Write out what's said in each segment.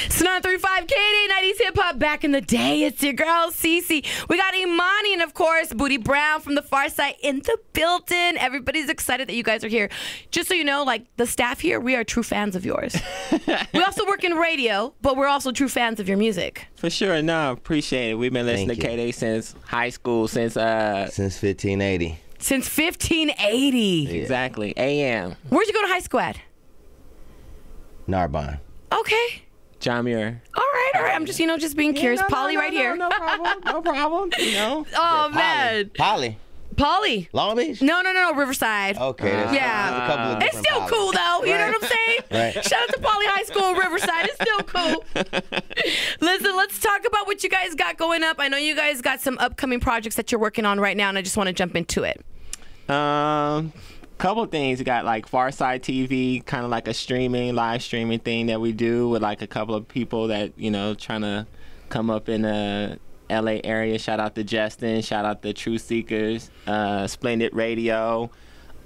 It's 935 KDay 90s Hip Hop. Back in the day, it's your girl Cece. We got Imani and of course Bootie Brown from the Pharcyde in the building. Everybody's excited that you guys are here. Just so you know, like the staff here, we are true fans of yours. We also work in radio, but we're also true fans of your music. For sure, no, appreciate it. We've been listening to KDay since high school, since 1580. Since 1580. Yeah. Exactly, AM. Where'd you go to high school at? Narbonne. Okay. John Muir. All right. I'm just, just being curious. Polly right here. No problem, no problem, Oh, man. Polly. Polly. Long Beach? No, Okay. Riverside. There's a couple of It's still Pollys. cool, though. You know what I'm saying? Right. Shout out to Polly High School in Riverside. It's still cool. Listen, let's talk about what you guys got going up. I know you guys got some upcoming projects that you're working on right now, and I just want to jump into it. Couple of things. We got like Pharcyde TV, kind of like a live streaming thing that we do with like a couple of people that, trying to come up in the LA area. Shout out to Justin, shout out to True Seekers, Splendid Radio.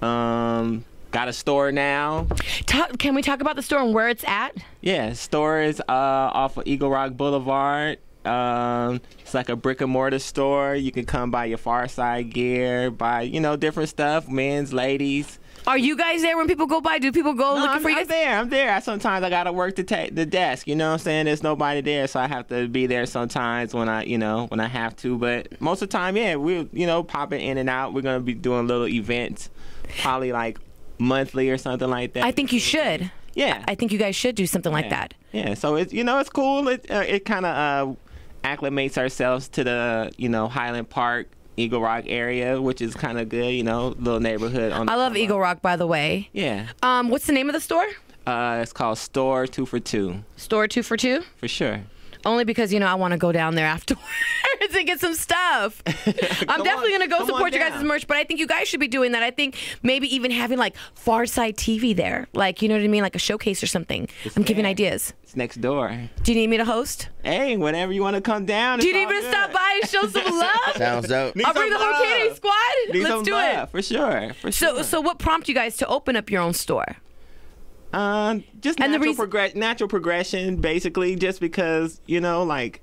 Got a store now. Can we talk about the store and where it's at? Yeah, store is off of Eagle Rock Boulevard. It's like a brick and mortar store. You can come buy your Pharcyde gear, buy different stuff, men's, ladies. Are you guys there when people go by? Do people go looking for you guys? I'm there. Sometimes I gotta work the desk. You know what I'm saying? There's nobody there, so I have to be there sometimes when I have to. But most of the time, yeah, we're popping in and out. We're gonna be doing little events, probably like monthly or something like that. I think you should. Yeah, I think you guys should do something like that. Yeah, so it's it's cool. It kind of acclimates ourselves to the Highland Park, Eagle Rock area, which is kind of good. Little neighborhood. I love Eagle Rock, by the way. Yeah. What's the name of the store? It's called Store 2 for 2. Store 2 for 2? For sure. Only because, I want to go down there afterwards and get some stuff. I'm definitely going to go support you guys' merch, but I think you guys should be doing that. I think maybe even having, like, Pharcyde TV there. Like, you know what I mean? Like a showcase or something. I'm giving ideas. It's next door. Do you need me to host? Hey, whenever you want to come down. Do you need me to stop by and show some love? Sounds dope. I'll bring the whole KDay squad. Let's do it. For sure. So what prompted you guys to open up your own store? Just natural progression, basically, just because, like,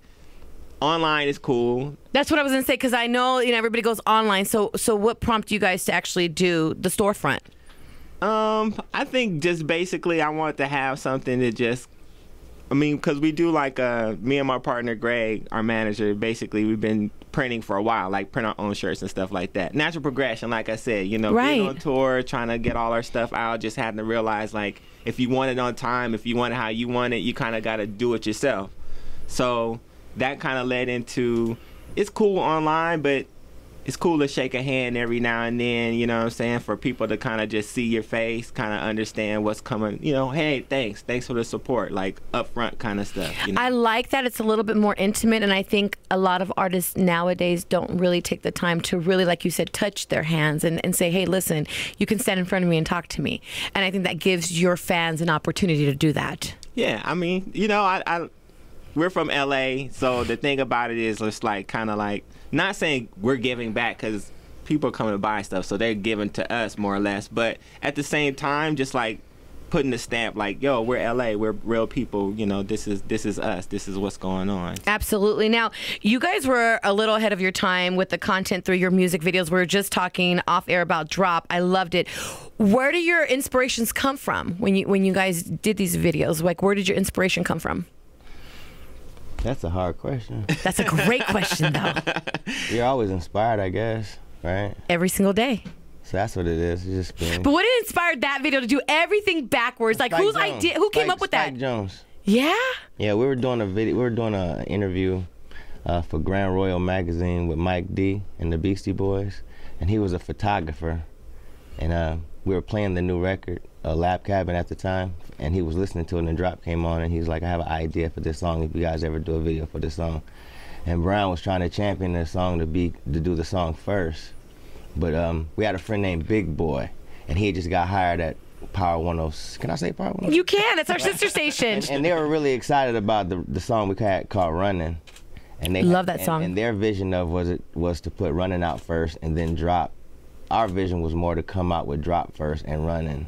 online is cool. That's what I was going to say, because I know, everybody goes online. So what prompted you guys to actually do the storefront? I think just basically I wanted to have something that just, because we do like, me and my partner, Greg, our manager, basically we've been printing for a while, like print our own shirts and stuff like that. Natural progression, like I said, being on tour, trying to get all our stuff out, just having to realize, like, if you want it on time, if you want it how you want it, you kind of got to do it yourself. So that kind of led into, it's cool online, but it's cool to shake a hand every now and then, you know what I'm saying, for people to kind of just see your face, kind of understand what's coming, hey, thanks for the support, like upfront kind of stuff. I like that it's a little bit more intimate, and I think a lot of artists nowadays don't really take the time to really, like you said, touch their hands and say, hey, listen, you can stand in front of me and talk to me. And I think that gives your fans an opportunity to do that. Yeah, we're from LA, so the thing about it is it's like kind of like, not saying we're giving back because people are coming to buy stuff, so they're giving to us more or less, but at the same time, just like putting the stamp like, yo, we're LA, we're real people, this is us, this is what's going on. Absolutely. Now, you guys were a little ahead of your time with the content through your music videos. We were just talking off air about Drop. I loved it. Where do your inspirations come from when you guys did these videos? Like, where did your inspiration come from? That's a hard question. That's a great question, though. You're always inspired, I guess, right? Every single day. So that's what it is. It's just being... But what inspired that video to do everything backwards? Like, whose idea? Who came up with that? Spike Jones. Yeah. Yeah, we were doing a video. We were doing an interview for Grand Royal magazine with Mike D and the Beastie Boys, and he was a photographer, and we were playing the new record, Lab Cabin at the time, and he was listening to it, and the Drop came on, and he's like, I have an idea for this song, if you guys ever do a video for this song. And Brown was trying to champion this song to do the song first. But we had a friend named Big Boy, and he just got hired at Power 106. Can I say Power 106? You can. It's our sister station. And they were really excited about the song we had called Running. And they love that song. And their vision of was to put Running out first and then Drop. Our vision was more to come out with Drop first and Running.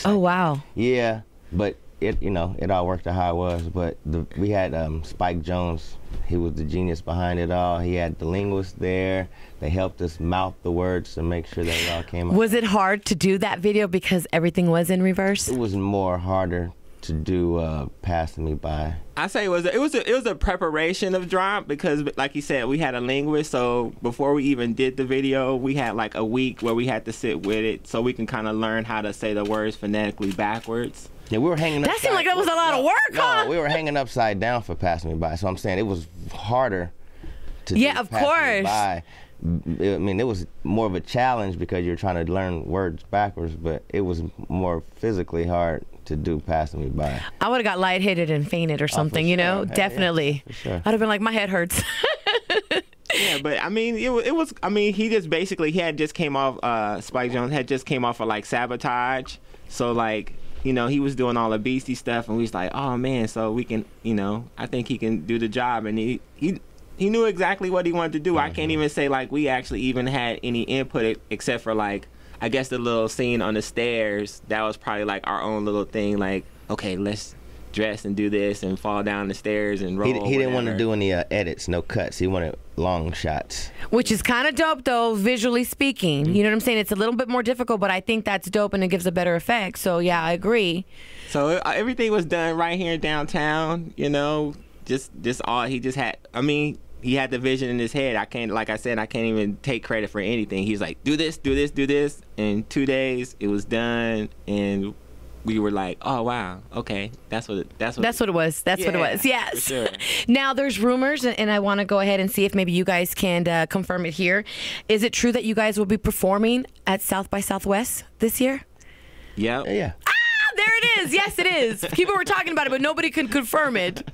Oh, wow. Yeah, but you know, it all worked out how it was. But we had Spike Jones. He was the genius behind it all. He had the linguist there. They helped us mouth the words to make sure that it all came out. Was it hard to do that video because everything was in reverse? It was more harder to do Passing Me By. I say it was a preparation of drop because, like you said, we had a linguist. So before we even did the video, we had like a week where we had to sit with it so we can kind of learn how to say the words phonetically backwards. Yeah, we were hanging. That seemed like that was a lot of work, huh? No, we were hanging upside down for Passing Me By. So I'm saying it was harder to yeah, do of Passing course. Me By. I mean, it was more of a challenge because you're trying to learn words backwards, but it was more physically hard to do Passing Me By. I would have got lightheaded and fainted or something, sure. you know? Hey, definitely. yeah, for sure. I'd have been like, my head hurts. Yeah, but I mean, it was. I mean, he just basically he had just came off. Spike Jones had just came off of like Sabotage, so like. You know, he was doing all the Beastie stuff, and we was like, oh man, so we can, you know, I think he can do the job, and he knew exactly what he wanted to do. Mm-hmm. I can't even say like we actually even had any input except for like I guess the little scene on the stairs. That was probably like our own little thing. Like, okay, let's dress and do this and fall down the stairs and roll. He didn't want to do any edits, no cuts. He wanted long shots. Which is kind of dope, though, visually speaking. You know what I'm saying? It's a little bit more difficult, but I think that's dope and it gives a better effect. So, yeah, I agree. So everything was done right here in downtown, you know, just all he just had. I mean, he had the vision in his head. I can't, like I said, I can't even take credit for anything. He's like, do this, do this, do this. In 2 days, it was done, and we were like, oh wow, okay, that's what it was. That's what it was. Yes. For sure. Now there's rumors, and I want to go ahead and see if maybe you guys can confirm it here. Is it true that you guys will be performing at South by Southwest this year? Yep. Yeah. There it is. Yes, it is. People were talking about it, but nobody could confirm it.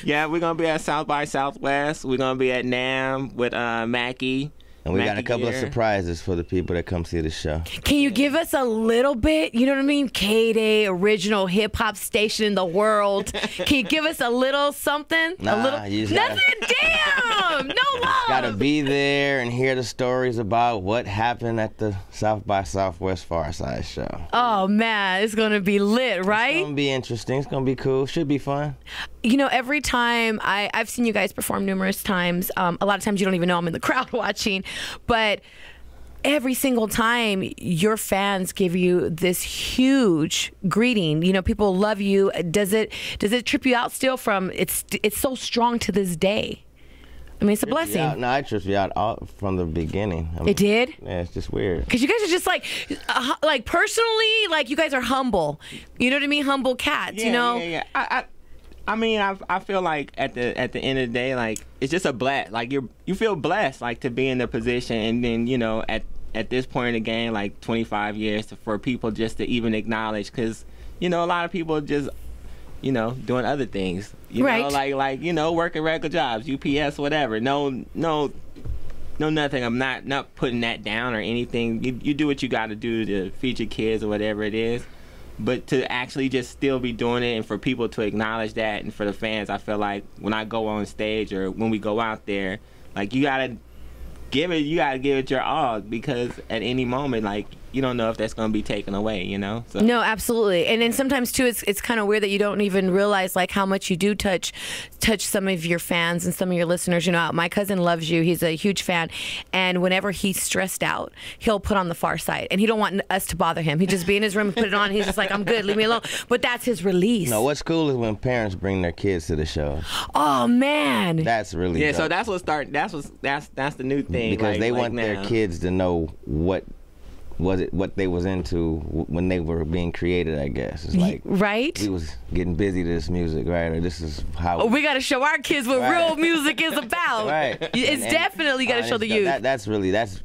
Yeah, we're gonna be at South by Southwest. We're gonna be at NAMM with Mackie. And we got a couple of surprises for the people that come see the show. Can you give us a little bit? You know what I mean? KDay, original hip hop station in the world. Can you give us a little something? Nah, a little. you just Nothing. Damn. No love. Gotta be there and hear the stories about what happened at the South by Southwest Pharcyde show. Oh man, it's gonna be lit, right? It's gonna be interesting. It's gonna be cool. Should be fun. You know, every time I've seen you guys perform numerous times. A lot of times you don't even know I'm in the crowd watching. But every single time your fans give you this huge greeting, you know, people love you. Does it trip you out still from it's so strong to this day? I mean, it's a blessing. No, it trips me out from the beginning. I mean, it did? Yeah, it's just weird. Because you guys are just like personally, like you guys are humble. You know what I mean? Humble cats, yeah, you know? Yeah. I mean, I feel like at the end of the day, like it's just a bless. Like you feel blessed, like to be in the position, and then you know at this point in the game, like 25 years, for people just to even acknowledge, because you know a lot of people just you know doing other things, you right. know, like you know working regular jobs, UPS, whatever. No, nothing. I'm not putting that down or anything. You do what you got to do to feed your kids or whatever it is. But to actually just still be doing it and for people to acknowledge that and for the fans, I feel like when I go on stage or when we go out there, like you gotta give it your all, because at any moment, like you don't know if that's gonna be taken away, you know? So. No, absolutely. And then sometimes too, it's kind of weird that you don't even realize like how much you do touch some of your fans and some of your listeners. You know, my cousin loves you. He's a huge fan, and whenever he's stressed out, he'll put on the Pharcyde, and he don't want us to bother him. He just be in his room and put it on. He's just like, I'm good, leave me alone. But that's his release. No, what's cool is when parents bring their kids to the show. Oh man, that's really dope. So that's the new thing, because they want their kids to know what they was into when they were being created. I guess it's like right. We was getting busy to this music, right? Or this is how we got to show our kids what real music is about. Right. It's definitely got to show the youth. That's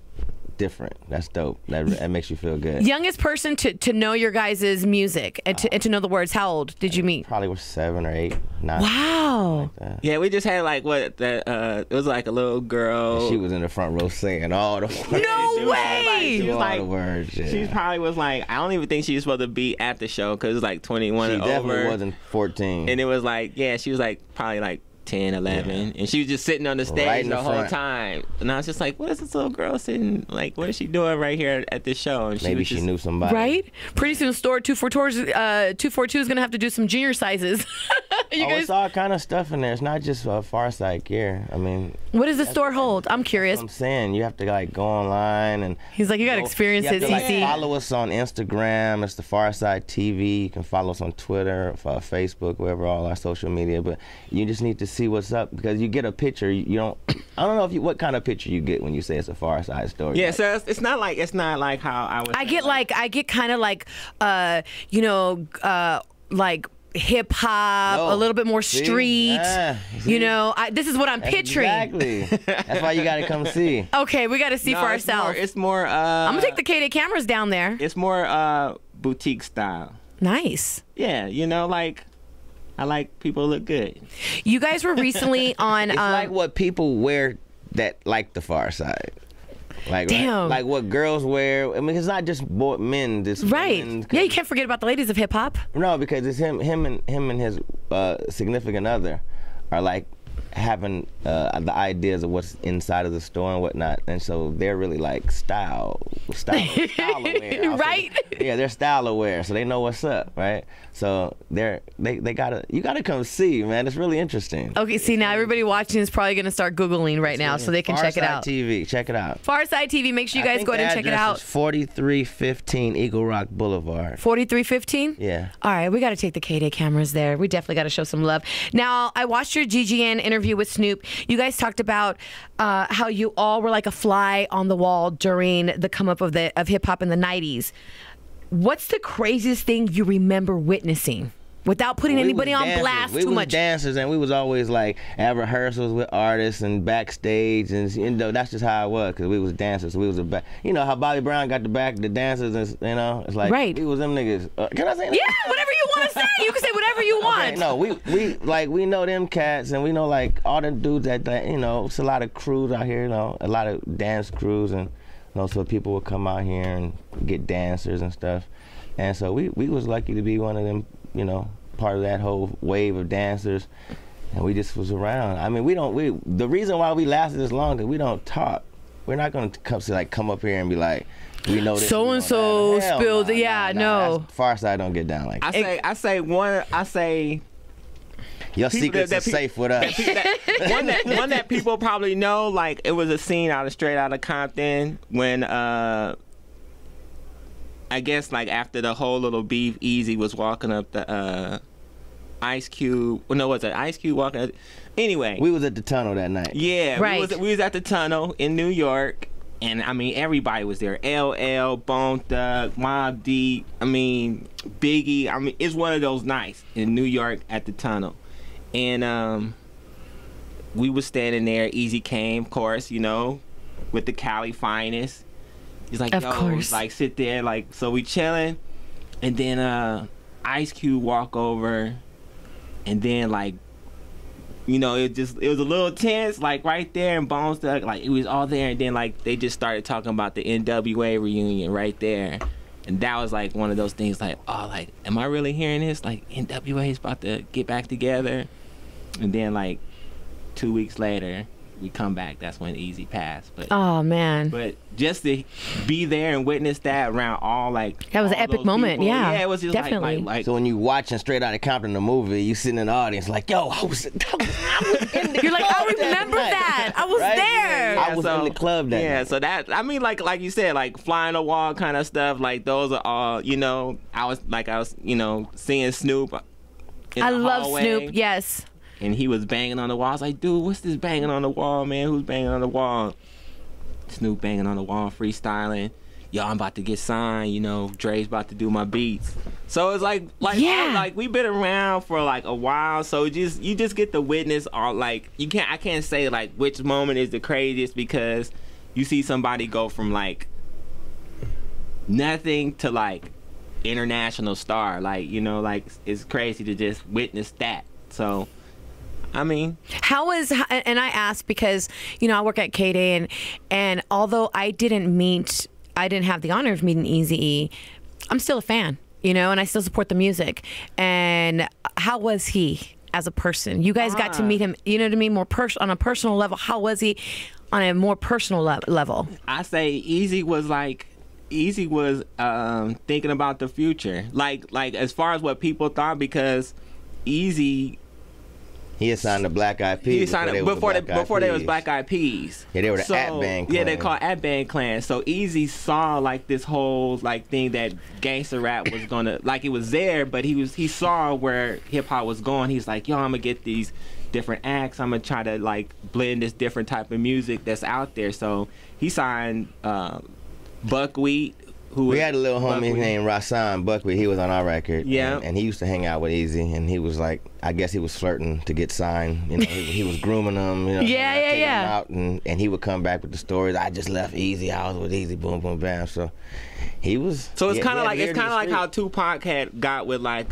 different. That's dope. That makes you feel good. Youngest person to know your guys' music and to know the words. How old did you meet? Probably was 7 or 8. 9. Wow. Like yeah, we just had like it was like a little girl. And she was in the front row singing all the words. No way. She was like, all the words. Yeah. She probably was like, I don't even think she was supposed to be at the show because it was like 21 and over. She definitely wasn't 14. And it was like, yeah, she was like probably like 10, 11, and she was just sitting on the stage Right in the the whole front. time. And I was just like, what is this little girl sitting, like, what is she doing right here at this show? And Maybe was she just, knew somebody. Right? Pretty soon, store 242 is going to have to do some junior sizes. You guys, It's all kind of stuff in there. It's not just Pharcyde gear. I mean, what does the store hold? I'm curious. I'm saying you have to like go online and He's like, you got to experience you have it, to, like, CC. follow us on Instagram. It's the Pharcyde TV. You can follow us on Twitter, Facebook, wherever, all our social media. But you just need to see what's up because you get a picture. You don't. I don't know if what kind of picture you get when you say it's a Pharcyde story. yeah, Like, so it's not like how I was. I get kind of like, like hip hop, No. a little bit more See? street. See? You know, this is what I'm picturing. Exactly. That's why you got to come see. Okay, we got to see No, for ourselves. It's more. I'm gonna take the KDay cameras down there. It's more boutique style. Nice. Yeah, you know, like I like people look good. You guys were recently on. It's like what people wear that like the Pharcyde. Like, Damn. like what girls wear. I mean, it's not just men. It's Right. women, Yeah, you can't forget about the ladies of hip hop. No, because it's him and his significant other are like having the ideas of what's inside of the store and whatnot, and so they're really like style aware. Right? Yeah, they're style aware, so they know what's up, right? So you gotta come see, man. It's really interesting. Okay, see, now everybody watching is probably gonna start Googling right now so they can check it out. Pharcyde TV, check it out. Pharcyde TV, make sure you guys go ahead and check it out. 4315 Eagle Rock Boulevard. 4315? Yeah. All right, we got to take the KDay cameras there. We definitely got to show some love. Now, I watched your GGN interview with Snoop. You guys talked about how you all were like a fly on the wall during the come up of hip hop in the 90s. What's the craziest thing you remember witnessing? Without putting anybody on blast too much. We was dancers, and we was always like at rehearsals with artists and backstage, and you know that's just how it was because we was dancers. We was you know how Bobby Brown got the dancers, and you know it's like right. We was them niggas. Can I say that? Yeah, whatever you want to say. You can say whatever you want. Okay, no, we know them cats, and we know like all the dudes that you know. It's a lot of crews out here, you know, a lot of dance crews, and you know, so people would come out here and get dancers and stuff, and so we was lucky to be one of them, you know, part of that whole wave of dancers, and we just was around. I mean, the reason why we lasted this long is we don't talk. We're not gonna come up here and be like, we know this. So and so spilled. Yeah, no. Pharcyde don't get down like that. I say Your secrets are safe with us. one that people probably know, like it was a scene straight out of Compton when I guess like after the whole little beef, Eazy was walking up the Ice Cube. Well, no, was it Ice Cube walking up? Anyway. We was at the tunnel that night. Yeah, right. we was at the tunnel in New York, and I mean everybody was there. LL, Bone Thug, Mobb Deep, I mean Biggie. I mean it's one of those nights in New York at the tunnel. And we was standing there. Eazy came, of course, you know, with the Cali finest. He's like, of yo, course. like sit there, like so we chilling, and then Ice Cube walk over, and then like, you know, it was a little tense, like right there, and Bones Thug, like it was all there, and then like they just started talking about the NWA reunion right there. And that was like one of those things like, oh, like, am I really hearing this? Like, NWA is about to get back together. And then like 2 weeks later, we come back. That's when Eazy passed. But oh man. But just to be there and witness that around all like that was an epic moment. People, yeah, it was just definitely. like so when you watching Straight Outta Compton the movie, you sitting in the audience like, yo, I was in the You're like, I remember that. I was right? there. I was in the club that night. So that, I mean, like you said, like flying the wall kind of stuff, like those are all, you know, I was, you know, seeing Snoop in I the love hallway, Snoop, yes. And he was banging on the wall. I was like, dude, what's this banging on the wall, man? Who's banging on the wall? Snoop banging on the wall, freestyling. Yo, I'm about to get signed, you know, Dre's about to do my beats. So it's like yeah. like we've been around for like a while, so you just get to witness all, like, I can't say like which moment is the craziest, because you see somebody go from like nothing to like international star, like, you know, like it's crazy to just witness that. So I mean, and I asked because, you know, I work at KDay, and although I didn't have the honor of meeting Eazy-E, I'm still a fan, you know, and I still support the music. And how was he? as a person? You guys got to meet him, you know what I mean, more on a personal level. How was he on a more personal level? I say Eazy was thinking about the future, like as far as what people thought, because Eazy, he had signed the Black Eyed Peas. He signed before they was Black Eyed Peas. Yeah, they were the At Bang Clan. Yeah, they called At Bang Clan. So Eazy saw like this whole like thing that gangster rap was gonna, like, it was there, but he saw where hip hop was going. He's like, yo, I'm gonna get these different acts. I'm gonna try to like blend this different type of music that's out there. So he signed Buckwheat. We had a little homie named Rasan Buckwheat. He was on our record. Yeah. And he used to hang out with Eazy, and he was like, I guess he was flirting to get signed. You know, he was grooming him. You know, taking him out, and he would come back with the stories. I just left Eazy. I was with Eazy. Boom, boom, bam. So he was. So it's kind of like how Tupac had got with like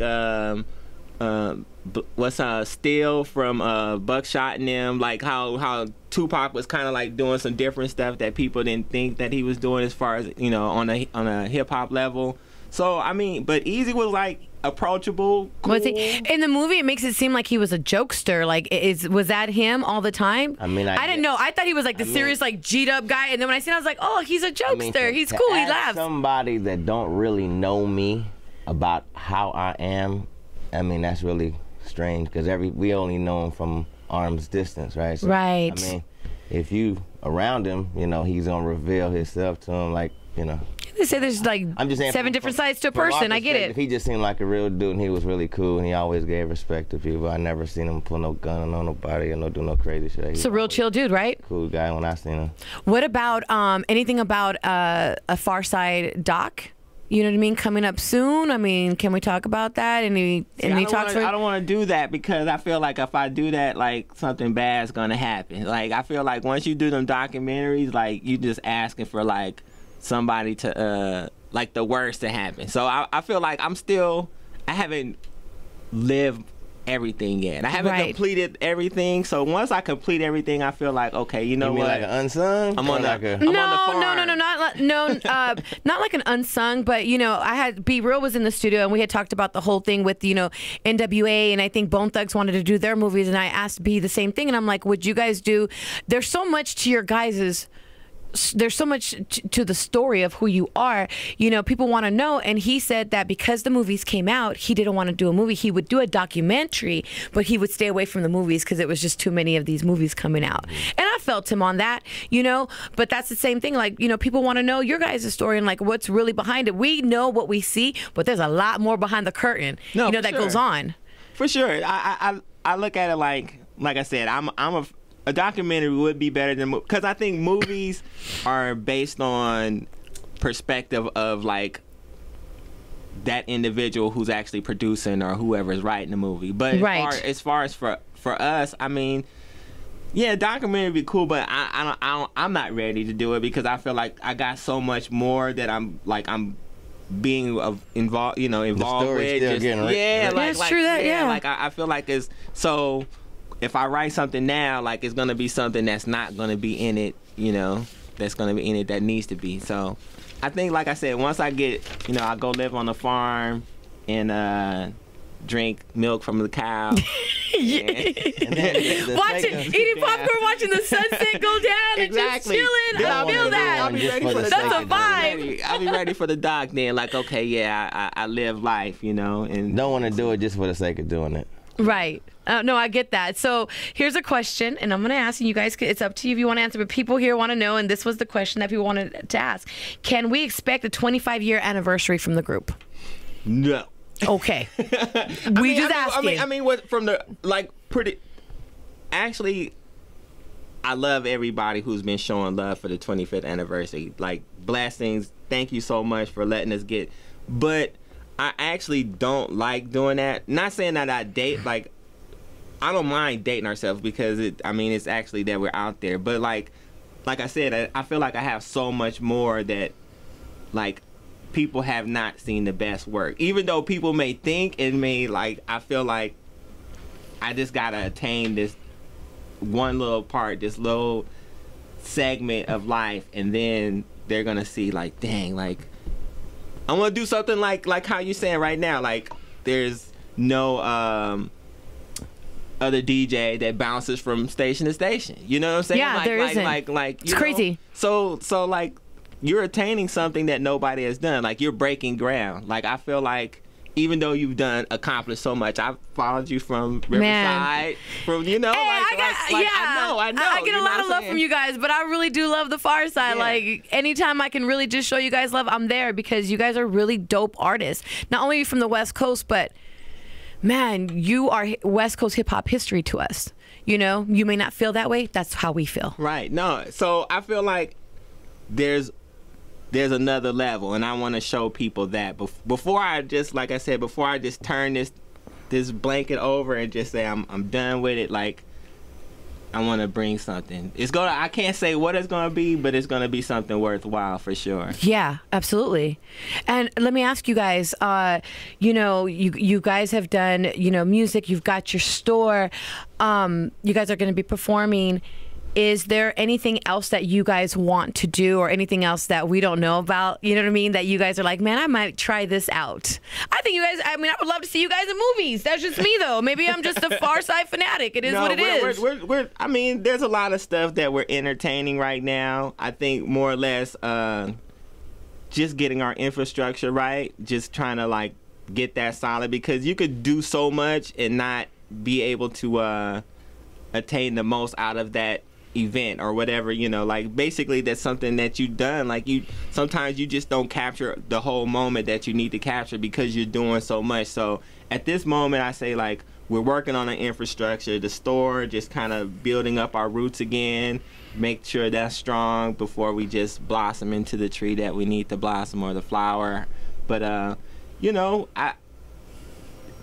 Steel from Buckshot and them, like how Tupac was kind of like doing some different stuff that people didn't think that he was doing as far as, you know, on a hip hop level. So I mean, but Eazy was like approachable, cool. Was he in the movie? It makes it seem like he was a jokester. Like, was that him all the time? I mean, I didn't know. I thought he was like the serious, like G'd up guy. And then when I seen it, I was like, oh, he's a jokester. He's cool. He laughs. Somebody that don't really know me about how I am, I mean, that's really strange, because we only know him from arm's distance, right? So, right. I mean, if you around him, you know, he's gonna reveal himself to him, like, you know. They say there's like 7 different sides to a person. I get it. He just seemed like a real dude, and he was really cool, and he always gave respect to people. I never seen him pull no gun on nobody or do no crazy shit. He's a real chill dude, right? Cool guy when I seen him. What about anything about a Pharcyde doc? You know what I mean? Coming up soon. I mean, can we talk about that? Any talks? I don't want to do that, because I feel like if I do that, like, something bad's gonna happen. Like, I feel like once you do them documentaries, like, you just asking for like somebody to like the worst to happen. So I feel like I haven't lived everything yet. I haven't completed everything. So once I complete everything, I feel like, okay, you know what? Like an unsung? I'm on the farm. Not like an unsung, but you know, I had Be Real was in the studio, and we had talked about the whole thing with, you know, NWA, and I think Bone Thugs wanted to do their movies, and I asked B the same thing, and I'm like, would you guys do? There's so much to your guys's. There's so much to the story of who you are. You know, people want to know. And he said that because the movies came out, he didn't want to do a movie. He would do a documentary, but he would stay away from the movies because it was just too many of these movies coming out. And I felt him on that, you know, but that's the same thing. Like, you know, people want to know your guys' story and like what's really behind it. We know what we see, but there's a lot more behind the curtain, you know, that goes on. For sure. I look at it like I said, a documentary would be better than, because I think movies are based on perspective of like that individual who's actually producing or whoever's writing the movie. But as far as for us, I mean, yeah, documentary would be cool, but I'm not ready to do it, because I feel like I got so much more that I'm being involved, you know, involved with. It's true that, like I feel like it's so. If I write something now, like, it's gonna be something that's not gonna be in it, you know, that's gonna be in it that needs to be. So I think, like I said, once I get, you know, I go live on the farm and drink milk from the cow. Eating popcorn, watching the sunset go down, and just chilling. I feel that. I'll be ready for the That's a vibe. I'll be ready for the doc then. Like, okay, yeah, I live life, you know, and don't want to do it just for the sake of doing it. Right. No, I get that. So here's a question, and I'm going to ask you guys, it's up to you if you want to answer, but people here want to know, and this was the question that people wanted to ask. Can we expect a 25-year anniversary from the group? No. Okay. Asking. I mean, what from the, like, pretty, actually, I love everybody who's been showing love for the 25th anniversary. Like, blessings, thank you so much for letting us get, but I actually don't like doing that. Not saying that I date, like, I don't mind dating ourselves, because it's actually that we're out there. But like I said, I feel like I have so much more that, like, people have not seen the best work. Even though people may think and may, like, I feel like I just gotta attain this one little part, this little segment of life, and then they're gonna see, like, dang, like, I want to do something like how you're saying right now. Like, there's no other DJ that bounces from station to station. You know what I'm saying? Yeah, there isn't. Like it's crazy. So like you're attaining something that nobody has done. Like you're breaking ground. Like I feel like even though you've accomplished so much, I've followed you from Riverside, from Hey, I know. I get a lot of love from you guys, but I really do love the Pharcyde. Yeah. Like anytime I can really just show you guys love, I'm there because you guys are really dope artists. Not only from the West Coast, but man, you are West Coast hip hop history to us. You know, you may not feel that way. That's how we feel. Right. No. So I feel like there's another level, and I want to show people that before I just, like I said, before I just turn this blanket over and just say I'm done with it. Like I want to bring something. I can't say what it's gonna be, but it's gonna be something worthwhile for sure. Yeah, absolutely. And let me ask you guys. You know, you guys have done music. You've got your store. You guys are going to be performing. Is there anything else that you guys want to do or anything else that we don't know about? You know what I mean? That you guys are like, man, I might try this out. I think you guys, I would love to see you guys in movies. That's just me, though. Maybe I'm just a Pharcyde fanatic. It is what it is. I mean, there's a lot of stuff that we're entertaining right now. I think more or less just getting our infrastructure right, just trying to, like, get that solid. Because you could do so much and not be able to attain the most out of that event or whatever, like basically that's something that you've done. Like sometimes you just don't capture the whole moment that you need to capture because you're doing so much. So at this moment I say, like, we're working on the infrastructure, the store, just kind of building up our roots again, make sure that's strong before we just blossom into the tree that we need to blossom, or the flower. But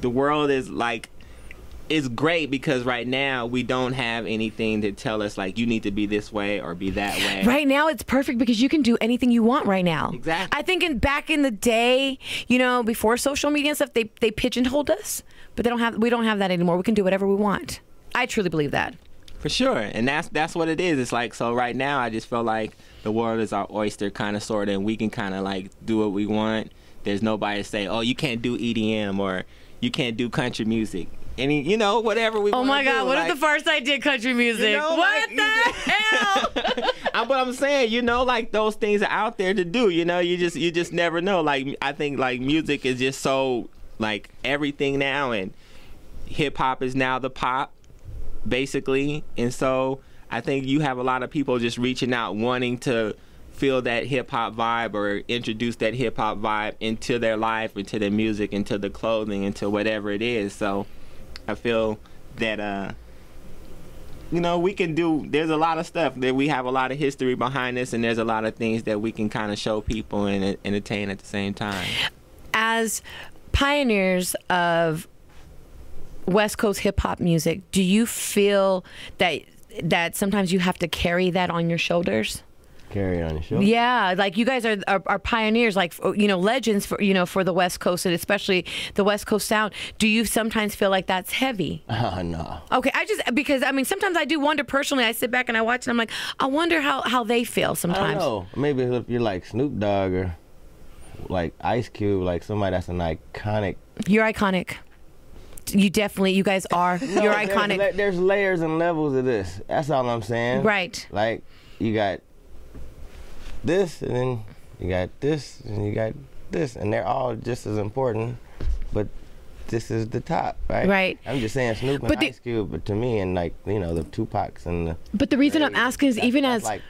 the world is like, it's great because right now we don't have anything to tell us, like, you need to be this way or be that way. Right now it's perfect because you can do anything you want right now. Exactly. I think back in the day, before social media and stuff, they pigeonholed us, but we don't have that anymore. We can do whatever we want. I truly believe that. For sure. And that's what it is. It's like, so right now I just feel like the world is our oyster, kind of, sort of, and we can kind of like do what we want. There's nobody to say, oh, you can't do EDM or you can't do country music. Any, whatever we want to do. Oh my God, what if the Pharcyde did country music? What the hell? But I'm saying, like, those things are out there to do, you just never know. Like, I think, like, music is just so, like, everything now, and hip hop is now the pop, basically. And so I think you have a lot of people just reaching out, wanting to feel that hip hop vibe or introduce that hip hop vibe into their life, into their music, into the clothing, into whatever it is. So I feel that, we can do, there's a lot of stuff that we have a lot of history behind us, and there's a lot of things that we can kind of show people and entertain at the same time. As pioneers of West Coast hip hop music, do you feel that sometimes you have to carry that on your shoulders? Carry it on your shoulder. Yeah, like you guys are pioneers, like legends for the West Coast, and especially the West Coast sound. Do you sometimes feel like that's heavy? No. Okay, because sometimes I do wonder personally. I sit back and I watch, and I'm like, I wonder how they feel sometimes. I don't know. Maybe if you're like Snoop Dogg or like Ice Cube, like somebody that's an iconic. You're iconic. You guys are. You're iconic. There's layers and levels of this. That's all I'm saying. Right. Like you got this, and then you got this, and you got this, and they're all just as important, but this is the top, right? Right. I'm just saying Snoop and Ice Cube, but to me, and like, the Tupacs and the... But the reason I'm asking is even as like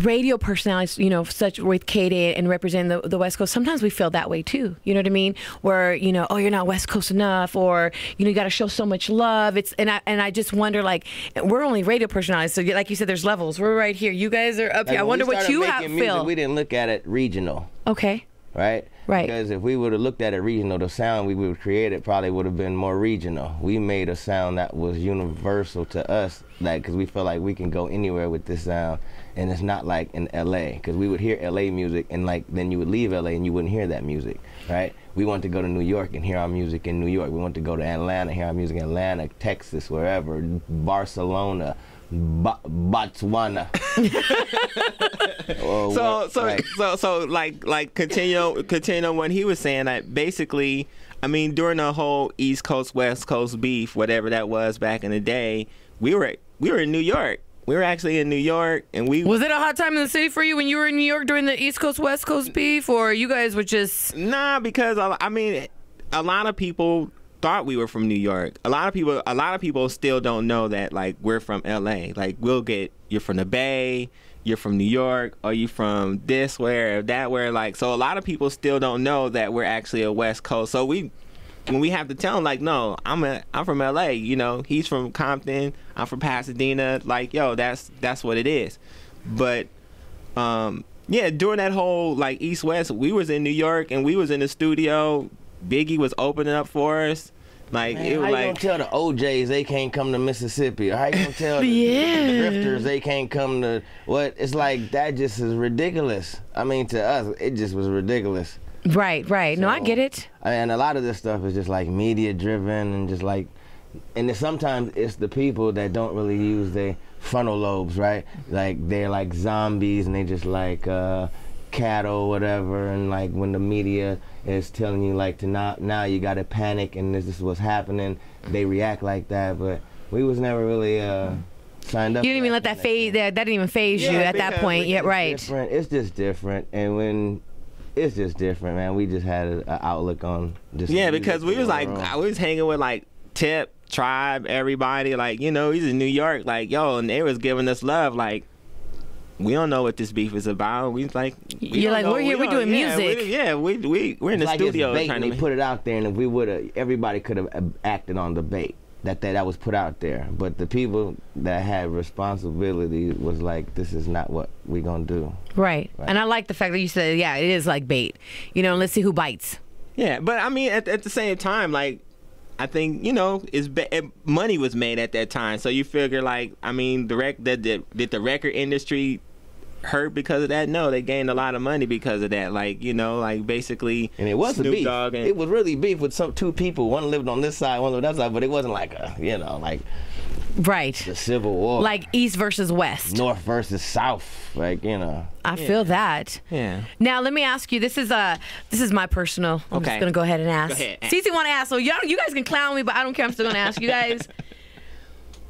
radio personalities, such with KDay and representing the West Coast, sometimes we feel that way too. You know what I mean? Where, oh, you're not West Coast enough, or, you got to show so much love. And I just wonder, like, we're only radio personalities, so like you said, there's levels. We're right here. You guys are up here. I wonder what you feel. We didn't look at it regional. Okay. Right? Right. Because if we would have looked at it regional, the sound we would have created probably would have been more regional. We made a sound that was universal to us, like, because we feel like we can go anywhere with this sound, and it's not like in LA, because we would hear LA music, and like then you would leave LA and you wouldn't hear that music, right? We want to go to New York and hear our music in New York. We want to go to Atlanta, hear our music in Atlanta, Texas, wherever, Barcelona, Botswana. So like continue what he was saying. That basically, I mean, during the whole East Coast West Coast beef, whatever that was back in the day, we were in New York. We were actually in New York, and we Was it a hot time in the city for you when you were in New York during the East Coast West Coast beef, or you guys were just because I mean, a lot of people thought we were from New York. A lot of people still don't know that, like, we're from LA. Like, you're from the Bay, you're from New York, or you from this where, that where, like, so a lot of people still don't know that we're actually a West Coast. So when we have to tell them, like, no, I'm from LA, you know, he's from Compton, I'm from Pasadena, like, yo, that's what it is. But yeah, during that whole, like, East West, we was in New York and we was in the studio. Biggie was opening up for us. Like, Man, it was how like, you gonna tell the OJs they can't come to Mississippi? Or how you gonna tell the drifters they can't come to what? It's like, that just is ridiculous. I mean, to us, it just was ridiculous. right. No, I get it. And a lot of this stuff is just like media driven and just like, and sometimes it's the people that don't really use their frontal lobes, right? Like, they're like zombies and they just like cattle, whatever. And like, when the media is telling you like to now you gotta panic and this is what's happening, they react like that. But we was never really signed up. You didn't even let that phase. That didn't even phase you at that point. Yeah, right. Different. It's just different, and when it's just different, man. We just had an outlook on just because we was like, I was hanging with like Tip, Tribe, everybody, like, you know, he's in New York, like, yo, and they was giving us love, like, we don't know what this beef is about. We like, you're like, we're here, we're doing music. We're in the studio trying to put it out there, and if we would have, everybody could have acted on the bait that was put out there. But the people that had responsibility was like, this is not what we're gonna do. Right. And I like the fact that you said, yeah, it is like bait. You know, let's see who bites. Yeah, but I mean, at the same time, like, I think, you know, money was made at that time, so you figure, like, I mean, did the record industry hurt because of that? No, they gained a lot of money because of that. Like, you know, like, basically, and it was Snoop a beef. Dogg and, it was really beef with two people. One lived on this side, one lived on that side, but it wasn't like a, you know, like, right, the Civil War, like East versus West, North versus South, like, you know. I feel that. Yeah. Now let me ask you. This is my personal. I'm just gonna go ahead and ask. Go ahead. Cece want to ask. So you guys can clown me, but I don't care. I'm still gonna ask you guys.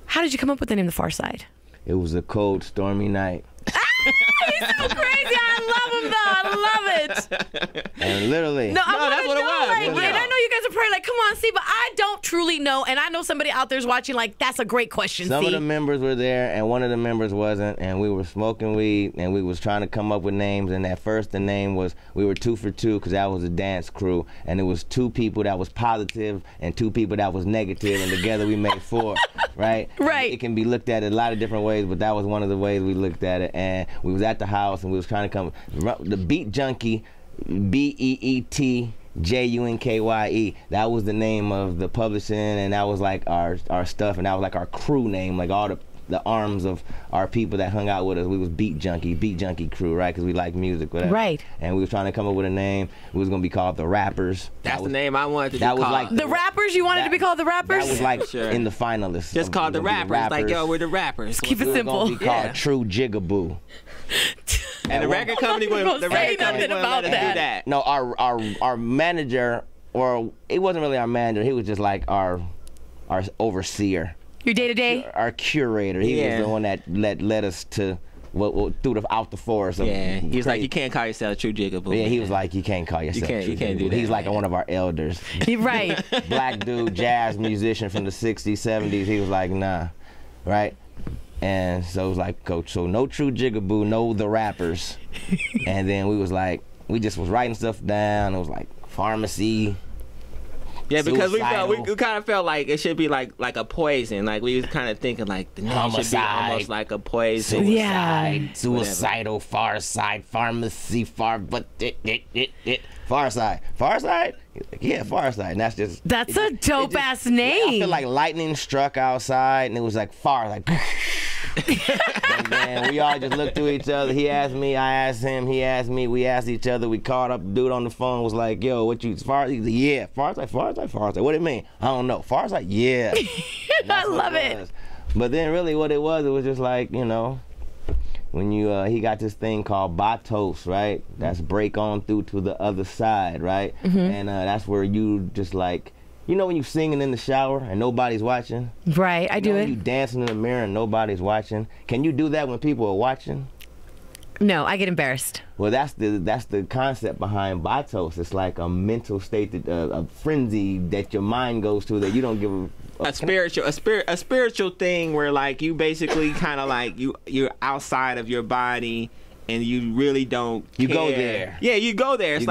How did you come up with the name The Pharcyde? It was a cold, stormy night. He's so crazy. I love him though. I love it. And literally. No, that's what it was. Like, Yeah. and I know you guys are probably like, come on, see, but I don't truly know. And I know somebody out there's watching like, that's a great question, Some see. of the members were there, and one of the members wasn't, and we were smoking weed, and we was trying to come up with names, and at first the name was, we were 2 for 2, because that was a dance crew, and it was 2 people that was positive and 2 people that was negative, and together we made 4, right? Right. And it can be looked at a lot of different ways, but that was one of the ways we looked at it, and we was at the house, and we was trying to come, the Beat Junkie, BEETJUNKYE. That was the name of the publishing, and that was like our stuff, and that was like our crew name, like all the arms of our people that hung out with us. We was Beat Junkie crew, right? Because we like music, whatever. Right. And we was trying to come up with a name. We was gonna be called the Rappers. That's the name I wanted to be that was called. like The Rappers? You wanted to be called The Rappers? That was like Sure. in the finalists. Just called the rappers. Like, yo, we're the rappers. Keep it We was simple. gonna be called True Jigaboo. And the record company I'm not wouldn't gonna say nothing about let us do that. that. No, our manager, or it wasn't really our manager. He was just like our overseer. Your day-to-day? Our curator. He was the one that led us to through out the forest. Yeah, he was like, you can't call yourself True Jigaboo. Yeah, he was like, you can't call yourself. You can't True do that. He's like one of our elders. Right. Black dude, jazz musician from the 60s, 70s. He was like, nah, right? And so it was like, coach, so no True Jigaboo, no the Rappers. And then we just was writing stuff down. It was like pharmacy. Yeah, because we Suicidal. kind of felt like it should be like a poison. Like, we was kind of thinking like the name should be Homicide. almost like a poison. Suicide, Yeah. suicidal, Pharcyde, pharmacy, Pharcyde. Pharcyde? Yeah, Pharcyde. And That's a dope-ass I name. feel like lightning struck outside, and it was like far, like. And then we all just looked to each other. He asked me, I asked him, he asked me, we asked each other. We called up, dude on the phone was like, yo, what you, Pharcyde? He's like, yeah, Pharcyde. What it mean? I don't know. Pharcyde? Yeah. I love it. But then really what it was just like, you know, when you he got this thing called batos, right? That's break on through to the other side, right? And that's where you just like, you know when you singing in the shower and nobody's watching? Right, I do it. You dancing in the mirror and nobody's watching. Can you do that when people are watching? No, I get embarrassed. Well, that's the concept behind batos. It's like a mental state, that, a frenzy that your mind goes to that you don't give a spiritual thing where like you basically kind of like you're outside of your body and you really don't care. You go there. Yeah, you go there. It's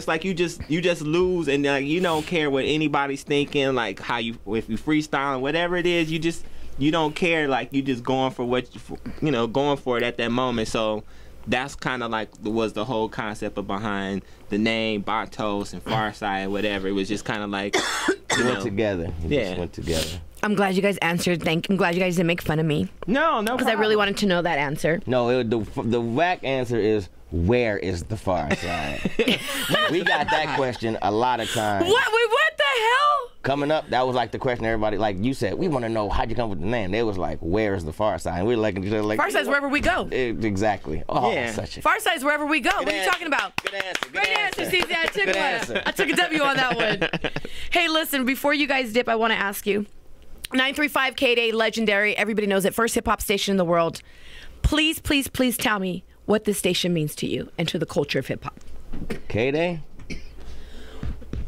like you just lose and like you don't care what anybody's thinking, like how you if you freestyle whatever it is, you don't care, like you just going for what going for it at that moment. So that's kind of like was the whole concept behind the name Batos and Pharcyde, whatever. It was just kind of like went together. Just went together. I'm glad you guys answered. I'm glad you guys didn't make fun of me. No, because I really wanted to know that answer. No, the whack answer is, where is the Pharcyde? We got that question a lot of times. What? Wait, what the hell? Coming up, that was like the question everybody, like you said, we want to know how'd you come with the name. They was like, where's the Pharcyde? And we were like, Pharcyde's wherever we go. Exactly. Oh, yeah. Pharcyde's wherever we go. What are you talking about? Good answer. Great answer, CZ. I took a W on that one. Hey, listen, before you guys dip, I want to ask you. 935 KDay, legendary. Everybody knows it. First hip hop station in the world. Please, please, please tell me what this station means to you and to the culture of hip hop. KDay?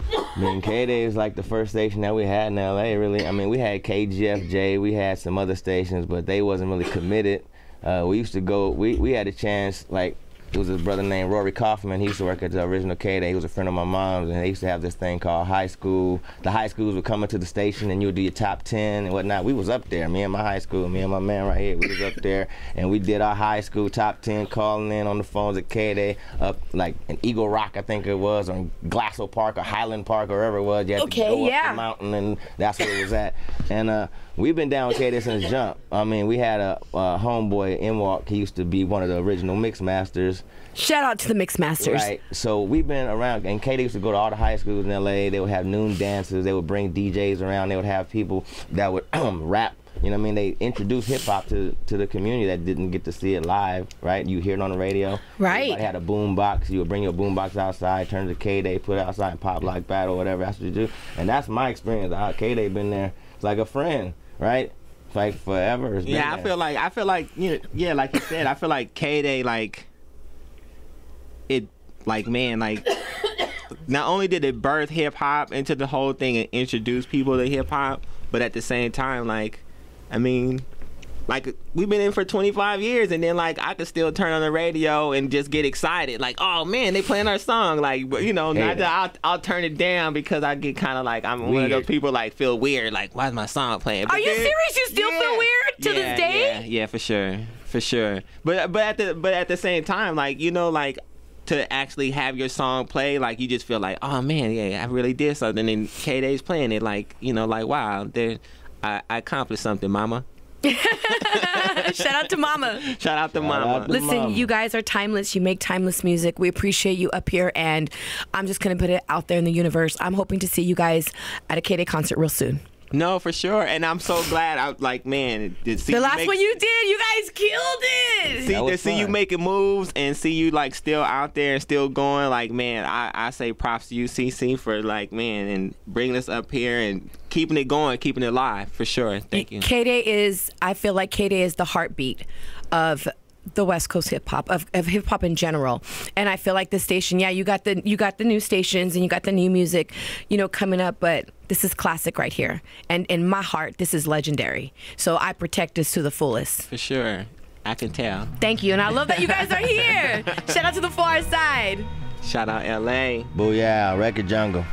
I mean, KDay is like the first station that we had in LA, really. I mean, we had KGFJ, we had some other stations, but they wasn't really committed. We used to go, we had a chance, like, it was a brother named Rory Kaufman. He used to work at the original KDay. He was a friend of my mom's, and they used to have this thing called high school. The high schools would come into the station, and you would do your top 10 and whatnot. We was up there, me and my high school, me and my man right here. We was up there, and we did our high school top 10, calling in on the phones at KDay, up like in Eagle Rock, I think it was, or Glasso Park, or Highland Park, or wherever it was. You had to go up the mountain, and that's where it was at. And we've been down with KDay since jump. I mean, we had a homeboy, M-Walk. He used to be one of the original mix masters. Shout out to the mix masters. Right. So we've been around, and KDay used to go to all the high schools in LA. They would have noon dances. They would bring DJs around. They would have people that would rap. You know what I mean? They introduced hip hop to the community that didn't get to see it live, right? You hear it on the radio. Right. Everybody had a boom box. You would bring your boom box outside, turn to KDay, put it outside, and pop like battle, whatever. That's what you do. And that's my experience. KDay been there. It's like a friend, right? It's like forever. Yeah, I feel like yeah, like you said, I feel like KDay, like it, like man, like not only did it birth hip hop into the whole thing and introduce people to hip hop, but at the same time, like, I mean, like we've been in for 25 years, and then like I could still turn on the radio and just get excited, like, oh man, they playing our song, like, you know, not that I'll turn it down because I get kind of like I'm one of those people like feel weird, like why's my song playing? But are you serious? You still feel weird to this day? Yeah, for sure. But at the same time, like, you know, like, to actually have your song play, like you just feel like, oh man, yeah, I really did something, and KDay's playing it, like, you know, like, wow, I accomplished something, mama. Shout out to mama. Shout out to mama. Listen, you guys are timeless. You make timeless music. We appreciate you up here, and I'm just gonna put it out there in the universe. I'm hoping to see you guys at a KDay concert real soon. No, for sure, and I'm so glad. I like, man, the last one you did, you guys killed it. See you making moves and see you like still out there and still going. Like, man, I say props to you, CC, for like, man, and bringing us up here and keeping it going, keeping it live, for sure. Thank you. I feel like KDay is the heartbeat of the West Coast hip hop, of hip hop in general. And I feel like the station, yeah, you got the new stations and you got the new music, you know, coming up, but this is classic right here. And in my heart, this is legendary. So I protect this to the fullest. For sure. I can tell. Thank you. And I love that you guys are here. Shout out to the Pharcyde. Shout out LA. Booyah, Record Jungle.